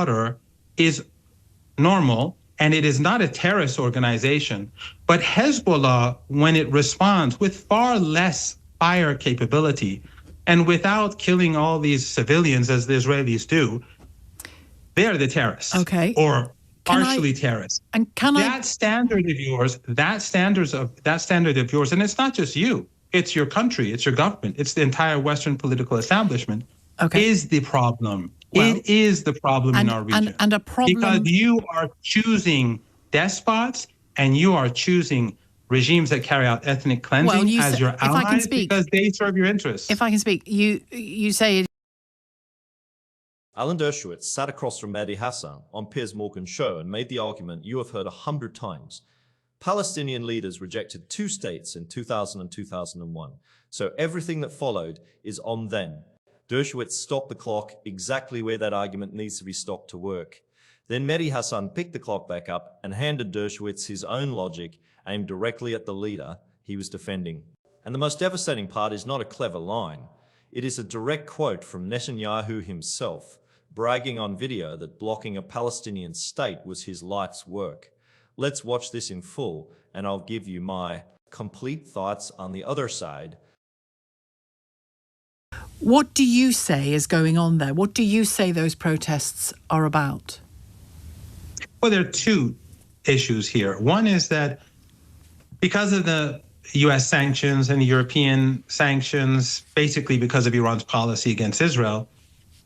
slaughter is normal, and it is not a terrorist organization. But Hezbollah, when it responds with far less fire capability and without killing all these civilians as the Israelis do, they're the terrorists. Okay. Or partially terrorists. And that standard of yours, and it's not just you, it's your country, it's your government, it's the entire Western political establishment, is the problem. Well, it is the problem in our region. And a problem because you are choosing despots and you are choosing regimes that carry out ethnic cleansing as your allies because they serve your interests. If I can speak, you say... Alan Dershowitz sat across from Mehdi Hassan on Piers Morgan's show and made the argument you have heard 100 times. Palestinian leaders rejected 2 states in 2000 and 2001, so everything that followed is on them. Dershowitz stopped the clock exactly where that argument needs to be stopped to work. Then Mehdi Hassan picked the clock back up and handed Dershowitz his own logic aimed directly at the leader he was defending. And the most devastating part is not a clever line. It is a direct quote from Netanyahu himself, bragging on video that blocking a Palestinian state was his life's work. Let's watch this in full, and I'll give you my complete thoughts on the other side. What do you say is going on there? What do you say those protests are about? Well, there are 2 issues here. One is that because of the U.S. sanctions and the European sanctions, basically because of Iran's policy against Israel,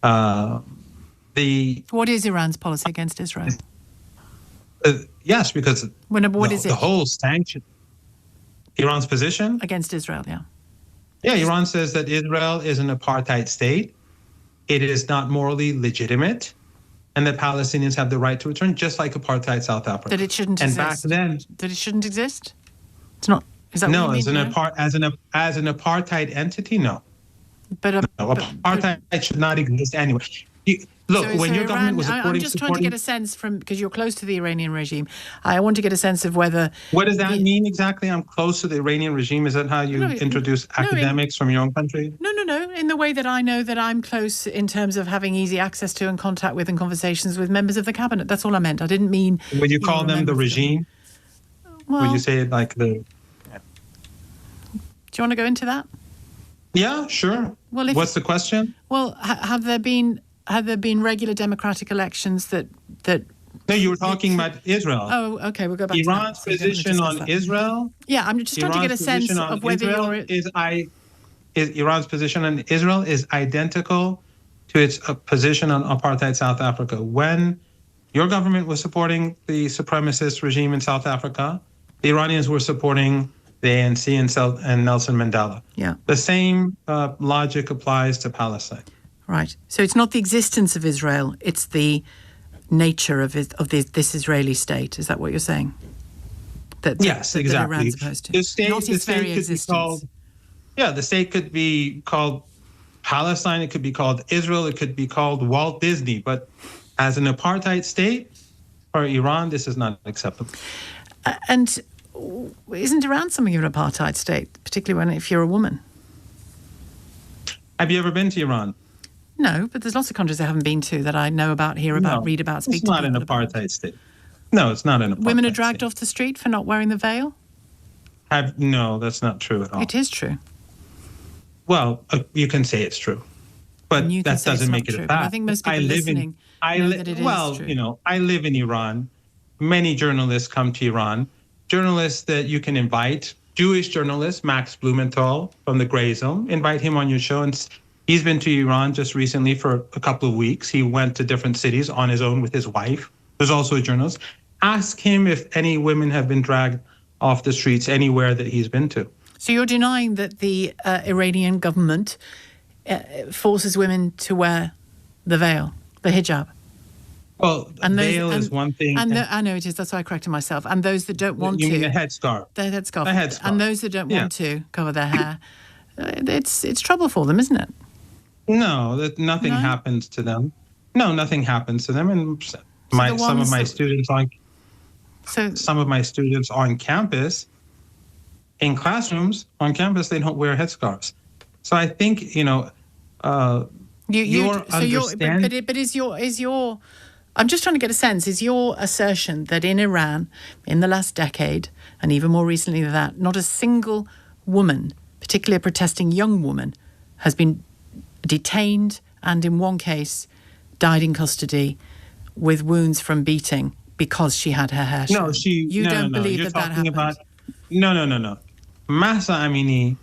What is Iran's policy against Israel? Yes, because what is it? The whole sanction, Iran's position against Israel, yeah. Yeah, Iran says that Israel is an apartheid state. It is not morally legitimate, and that Palestinians have the right to return, just like apartheid South Africa. That it shouldn't exist. And back then, that it shouldn't exist. It's not. Is that no? What you mean? As an apartheid entity, no. But apartheid should not exist anyway. Your government was I'm just trying to get a sense from, because you're close to the Iranian regime, I want to get a sense of whether... What does that mean exactly? I'm close to the Iranian regime. Is that how you introduce academics from your own country? No. In the way that I know that I'm close in terms of having easy access to and contact with and conversations with members of the cabinet. That's all I meant. I didn't mean... Would you call them the regime? Well, would you say it like the... Do you want to go into that? Yeah, sure. Well, what's the question? Well, have there been regular democratic elections that... No, you were talking about Israel. Oh, okay, we'll go back Iran's to that. position on Israel? Yeah, I'm just trying to get a sense of whether Iran's position on Israel is identical to its position on apartheid South Africa. When your government was supporting the supremacist regime in South Africa, the Iranians were supporting the ANC and Nelson Mandela. Yeah. The same logic applies to Palestine. Right. So it's not the existence of Israel, it's the nature of this Israeli state. Is that what you're saying? Yes, exactly. That Iran's opposed to. The state could be called Palestine, it could be called Israel, it could be called Walt Disney, but as an apartheid state for Iran, this is not acceptable. And isn't Iran something of an apartheid state, particularly if you're a woman? Have you ever been to Iran? No, but there's lots of countries I haven't been to that I know about, hear about, read about, speak to people about. It's not an apartheid state. No, it's not an apartheid state. Women are dragged off the street for not wearing the veil? No, that's not true at all. It is true. Well, you can say it's true, but that doesn't make it a fact. I think most people listening know that it is true. I live in Iran. Many journalists come to Iran. Journalists that you can invite, Jewish journalist Max Blumenthal from the Grey Zone, invite him on your show. And he's been to Iran just recently for a couple of weeks. He went to different cities on his own with his wife. There's also a journalist. Ask him if any women have been dragged off the streets anywhere that he's been to. So you're denying that the Iranian government forces women to wear the veil, the hijab? Well, veil is one thing. I know it is. That's why I corrected myself. And those that don't want to... You mean the headscarf? The headscarf. The headscarf. And those that don't want to cover their hair, it's trouble for them, isn't it? No, nothing happens to them. No, nothing happens to them. And some of my students on campus, in classrooms on campus, they don't wear headscarves. So I think, your understanding... But is your I'm just trying to get a sense, is your assertion that in Iran, in the last decade, and even more recently than that, not a single woman, particularly a protesting young woman, has been detained and in one case died in custody with wounds from beating because she had her hair shown? You don't believe You're that talking happened? No. Mahsa Amini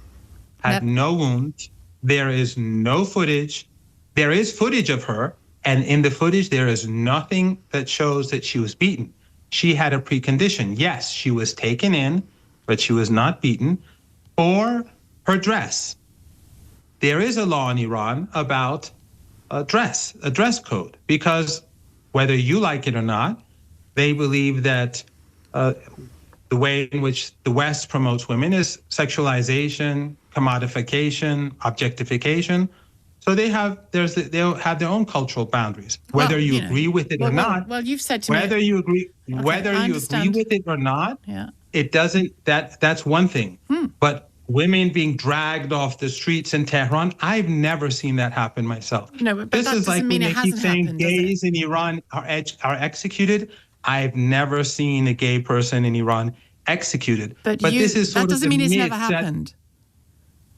had no wounds. There is no footage. There is footage of her, and in the footage, there is nothing that shows that she was beaten. She had a precondition. Yes, she was taken in, but she was not beaten for her dress. There is a law in Iran about a dress code, because whether you like it or not, they believe that the way in which the West promotes women is sexualization, commodification, objectification. So they'll have their own cultural boundaries, whether you agree with it or not. Well, you've said to me whether you agree with it or not. Yeah. It doesn't. That's one thing. But women being dragged off the streets in Tehran, I've never seen that happen myself. No, but this that is like doesn't mean when it they keep hasn't saying happened, does it? gays in Iran are executed. I've never seen a gay person in Iran executed. But this is sort that doesn't of the mean it's myth never happened,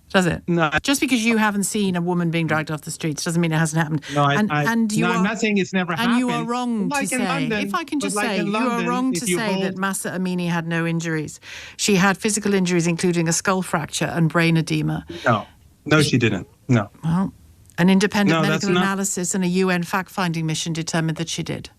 does it? No. Just because you haven't seen a woman being dragged off the streets doesn't mean it hasn't happened. No, I'm not saying it's never happened. And you are wrong Like to in say, London, if I can just but like say, in you are London, wrong if to you say hold- that Mahsa Amini had no injuries. She had physical injuries, including a skull fracture and brain edema. No, she didn't. No. Well, an independent No, that's medical not- analysis and a UN fact-finding mission determined that she did.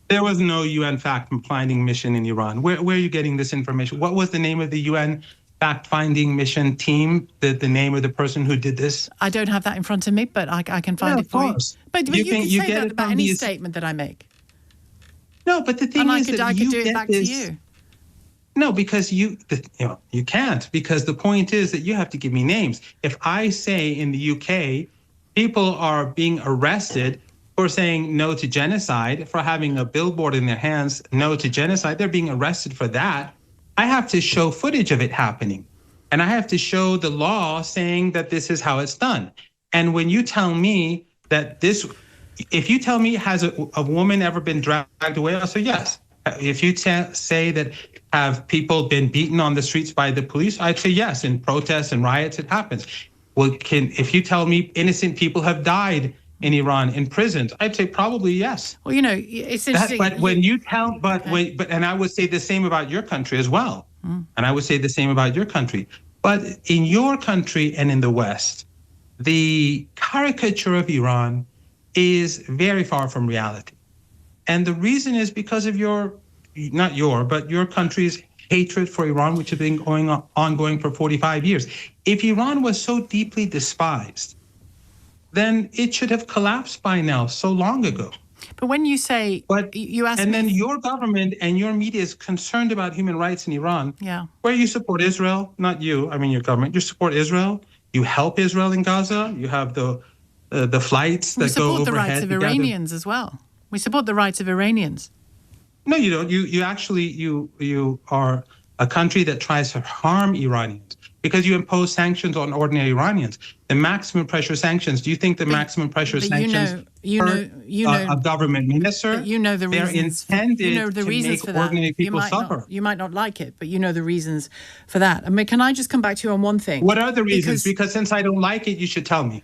There was no UN fact-finding mission in Iran. Where are you getting this information? What was the name of the UN fact-finding mission team? The name of the person who did this? I don't have that in front of me, but I can find Yeah, it for of course. you. But You you can get say that it about from any these- statement that I make. No, but the thing And I is could that do you it get back this. to you. No, because you can't, because the point is that you have to give me names. If I say in the UK, people are being arrested for saying no to genocide, for having a billboard in their hands, no to genocide, they're being arrested for that. I have to show footage of it happening. And I have to show the law saying that this is how it's done. And when you tell me that if you tell me, has a woman ever been dragged away? I'll say yes. If you say that have people been beaten on the streets by the police, I'd say yes. In protests and riots, it happens. Well, if you tell me innocent people have died in Iran in prisons, I'd say probably yes. Well, it's interesting. But when you tell, and I would say the same about your country as well. And I would say the same about your country. But in your country and in the West, the caricature of Iran is very far from reality. And the reason is because of your country's hatred for Iran, which has been ongoing for 45 years. If Iran was so deeply despised, then it should have collapsed by now, so long ago. But when you say, you ask me... And then your government and your media is concerned about human rights in Iran, where you support Israel, not you, I mean your government, you support Israel, you help Israel in Gaza, you have the flights that go overhead. We support the rights of Iranians as well. We support the rights of Iranians. No, you don't. You actually, you are a country that tries to harm Iranians because you impose sanctions on ordinary Iranians. The maximum pressure sanctions, do you think the maximum pressure sanctions hurt a government minister? You know the reasons. They're intended the to reasons make for ordinary that. people suffer. You might not like it, but you know the reasons for that. I mean, can I just come back to you on one thing? What are the reasons? Because since I don't like it, you should tell me.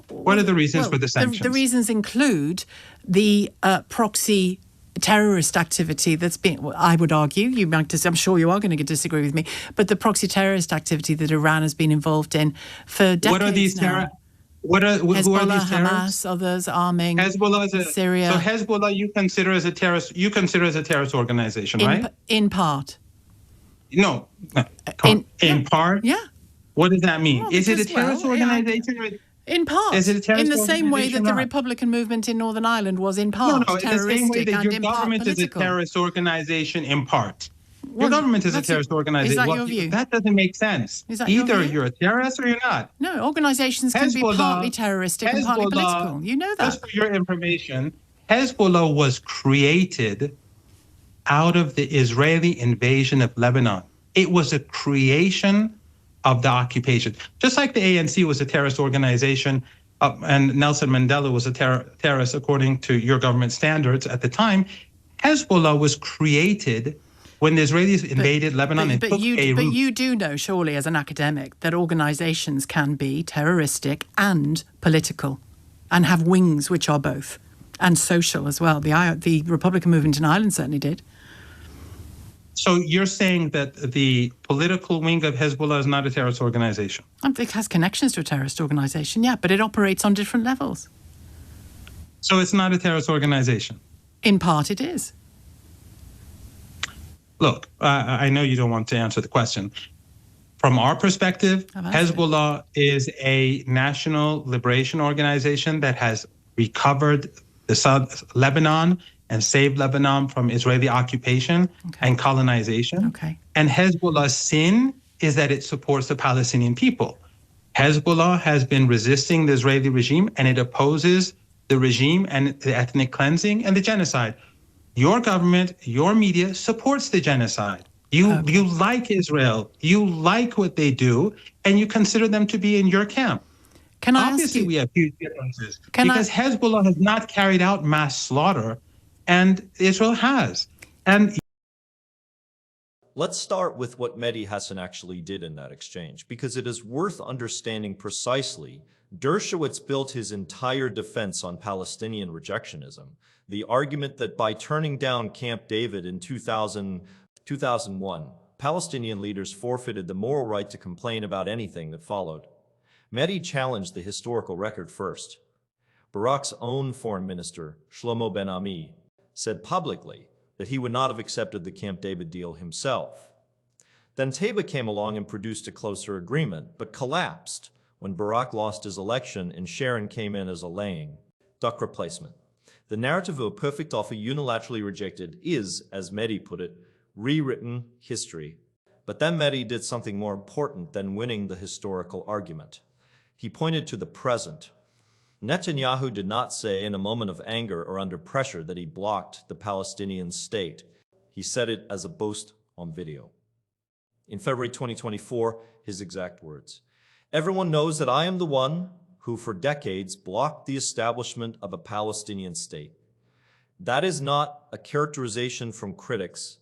What are the reasons for the sanctions? The reasons include the proxy terrorist activity that's been, I would argue, I'm sure you are going to disagree with me, but the proxy terrorist activity that Iran has been involved in for decades. What are these now. Who are Hezbollah, these terrorists? Hamas, others arming Syria. So Hezbollah you consider as a terrorist organization, right? In part. No. In part? Yeah. What does that mean? Well, is it a terrorist organization? In part. Is it a terrorist in the same way that the organization? Republican movement in Northern Ireland was in part No, in the same way that your government is a terrorist organization in part. Your government is a terrorist organization. Is that your view? That doesn't make sense. Is that Either your view? you're a terrorist or you're not. No, organizations can be partly terroristic and partly political. You know that. Just for your information, Hezbollah was created out of the Israeli invasion of Lebanon. It was a creation of the occupation. Just like the ANC was a terrorist organization and Nelson Mandela was a terrorist according to your government standards at the time. Hezbollah was created when the Israelis invaded Lebanon and took Beirut. But you do know, surely, as an academic, that organisations can be terroristic and political and have wings which are both, and social as well. The Republican movement in Ireland certainly did. So you're saying that the political wing of Hezbollah is not a terrorist organization? It has connections to a terrorist organization, yeah, but it operates on different levels. So it's not a terrorist organization? In part, it is. Look, I know you don't want to answer the question. From our perspective, Hezbollah is a national liberation organization that has recovered the South Lebanon and saved Lebanon from Israeli occupation and colonization. And Hezbollah's sin is that it supports the Palestinian people. Hezbollah has been resisting the Israeli regime, and it opposes the regime and the ethnic cleansing and the genocide. Your government, your media supports the genocide. You like Israel, you like what they do, and you consider them to be in your camp. Obviously, we have huge differences because Hezbollah has not carried out mass slaughter, and Israel has. And let's start with what Mehdi Hasan actually did in that exchange, because it is worth understanding precisely. Dershowitz built his entire defense on Palestinian rejectionism, the argument that by turning down Camp David in 2001, Palestinian leaders forfeited the moral right to complain about anything that followed. Mehdi challenged the historical record first. Barak's own foreign minister, Shlomo Ben-Ami, said publicly that he would not have accepted the Camp David deal himself. Then Teba came along and produced a closer agreement, but collapsed when Barak lost his election and Sharon came in as a laying duck replacement. The narrative of a perfect offer unilaterally rejected is, as Mehdi put it, rewritten history. But then Mehdi did something more important than winning the historical argument. He pointed to the present. Netanyahu did not say in a moment of anger or under pressure that he blocked the Palestinian state. He said it as a boast on video. In February 2024, his exact words, "Everyone knows that I am the one who for decades blocked the establishment of a Palestinian state. That is not a characterization from critics.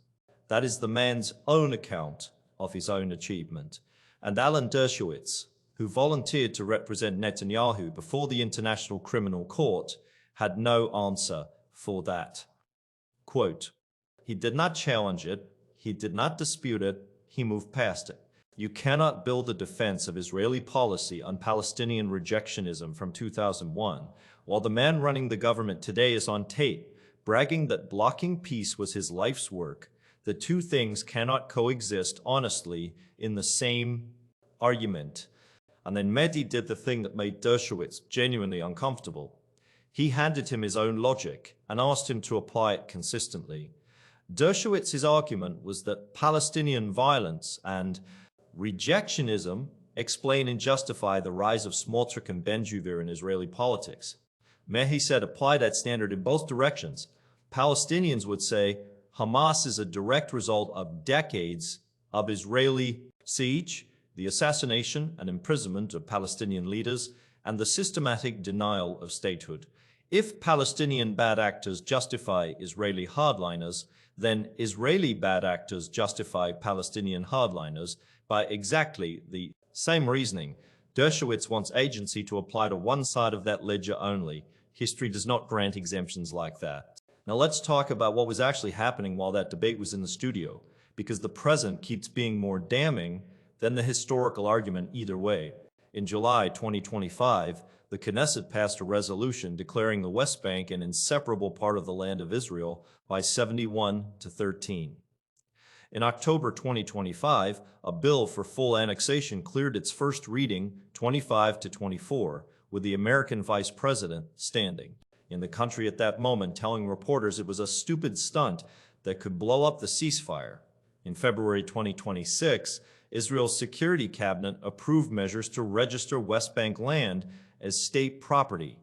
That is the man's own account of his own achievement." And Alan Dershowitz, who volunteered to represent Netanyahu before the International Criminal Court, had no answer for that. Quote, "He did not challenge it, he did not dispute it, he moved past it. You cannot build a defense of Israeli policy on Palestinian rejectionism from 2001, while the man running the government today is on tape, bragging that blocking peace was his life's work. The two things cannot coexist honestly in the same argument." And then Mehdi did the thing that made Dershowitz genuinely uncomfortable. He handed him his own logic and asked him to apply it consistently. Dershowitz's argument was that Palestinian violence and rejectionism explain and justify the rise of Smotrich and Ben-Gvir in Israeli politics. Mehdi said apply that standard in both directions. Palestinians would say Hamas is a direct result of decades of Israeli siege, the assassination and imprisonment of Palestinian leaders, and the systematic denial of statehood. If Palestinian bad actors justify Israeli hardliners, then Israeli bad actors justify Palestinian hardliners by exactly the same reasoning. Dershowitz wants agency to apply to one side of that ledger only. History does not grant exemptions like that. Now let's talk about what was actually happening while that debate was in the studio, because the present keeps being more damning than the historical argument either way. In July 2025, the Knesset passed a resolution declaring the West Bank an inseparable part of the land of Israel by 71-13. In October 2025, a bill for full annexation cleared its first reading 25-24, with the American vice president standing in the country at that moment, telling reporters it was a stupid stunt that could blow up the ceasefire. In February 2026, Israel's security cabinet approved measures to register West Bank land as state property,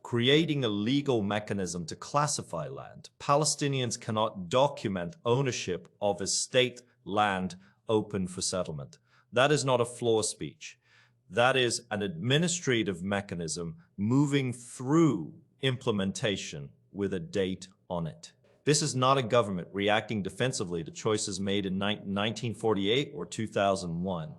creating a legal mechanism to classify land. Palestinians cannot document ownership of a state land open for settlement. That is not a floor speech. That is an administrative mechanism moving through implementation with a date on it. This is not a government reacting defensively to choices made in 1948 or 2001.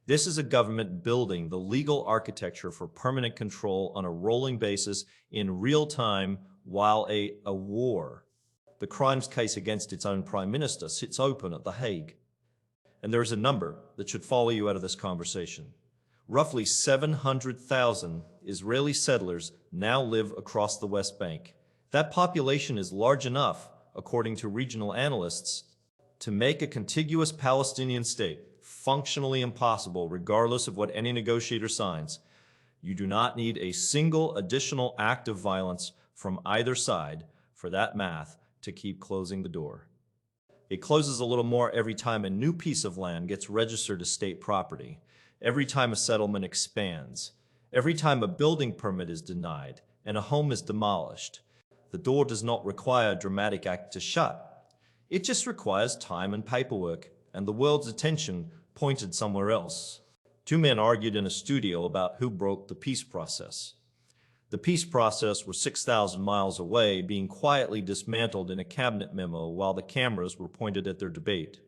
This is a government building the legal architecture for permanent control on a rolling basis in real time while a war, the crimes case against its own prime minister, sits open at The Hague. And there is a number that should follow you out of this conversation. Roughly 700,000 Israeli settlers now live across the West Bank. That population is large enough, according to regional analysts, to make a contiguous Palestinian state functionally impossible regardless of what any negotiator signs. You do not need a single additional act of violence from either side for that math to keep closing the door. It closes a little more every time a new piece of land gets registered as state property, every time a settlement expands, every time a building permit is denied and a home is demolished. The door does not require a dramatic act to shut. It just requires time and paperwork, and the world's attention pointed somewhere else. Two men argued in a studio about who broke the peace process. The peace process was 6,000 miles away, being quietly dismantled in a cabinet memo while the cameras were pointed at their debate.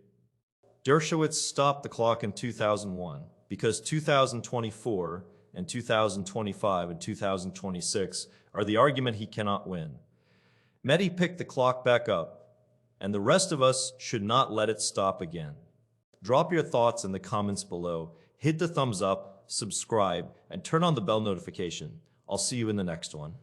Dershowitz stopped the clock in 2001 because 2024 and 2025 and 2026 are the argument he cannot win. Mehdi picked the clock back up, and the rest of us should not let it stop again. Drop your thoughts in the comments below, hit the thumbs up, subscribe, and turn on the bell notification. I'll see you in the next one.